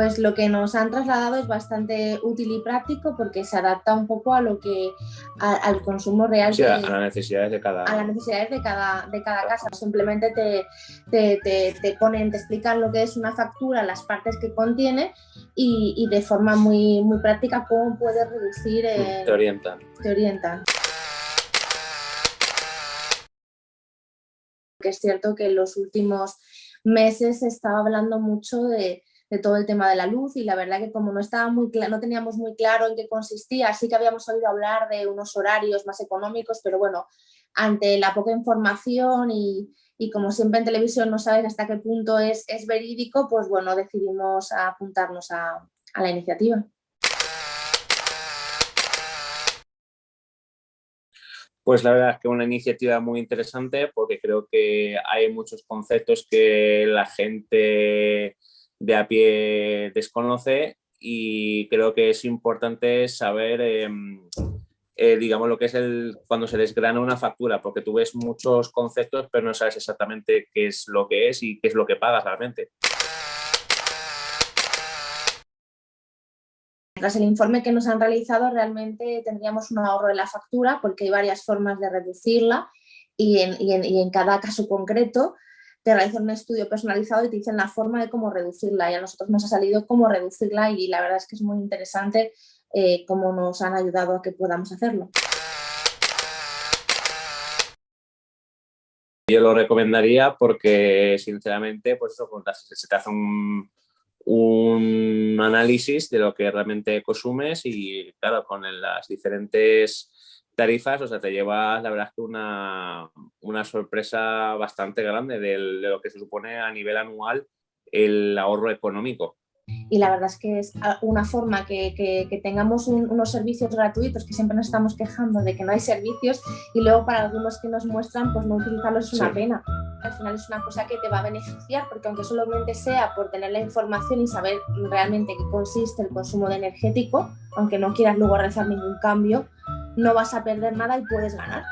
Pues lo que nos han trasladado es bastante útil y práctico porque se adapta un poco a al consumo real, sí, a las necesidades de cada... a las necesidades de cada casa. Simplemente te explican lo que es una factura, las partes que contiene y de forma muy, muy práctica cómo puedes reducir. Te orientan. Te orientan. Que es cierto que en los últimos meses se estaba hablando mucho de todo el tema de la luz y la verdad que como no teníamos muy claro en qué consistía, sí que habíamos oído hablar de unos horarios más económicos, pero bueno, ante la poca información y como siempre en televisión no sabes hasta qué punto es verídico, pues bueno, decidimos apuntarnos a la iniciativa. Pues la verdad es que es una iniciativa muy interesante porque creo que hay muchos conceptos que la gente de a pie desconoce y creo que es importante saber, digamos, lo que es cuando se desgrana una factura, porque tú ves muchos conceptos pero no sabes exactamente qué es lo que es y qué es lo que pagas realmente. Tras el informe que nos han realizado, realmente tendríamos un ahorro en la factura porque hay varias formas de reducirla y en cada caso concreto te realizan un estudio personalizado y te dicen la forma de cómo reducirla y a nosotros nos ha salido cómo reducirla y la verdad es que es muy interesante cómo nos han ayudado a que podamos hacerlo. Yo lo recomendaría porque sinceramente pues eso, se te hace un análisis de lo que realmente consumes y claro, con las diferentes tarifas, o sea, te llevas la verdad que una sorpresa bastante grande de lo que se supone a nivel anual el ahorro económico. Y la verdad es que es una forma que tengamos unos servicios gratuitos, que siempre nos estamos quejando de que no hay servicios y luego para algunos que nos muestran, pues no utilizarlos es una pena. Al final es una cosa que te va a beneficiar porque aunque solamente sea por tener la información y saber realmente qué consiste el consumo de energético, aunque no quieras luego realizar ningún cambio, no vas a perder nada y puedes ganar.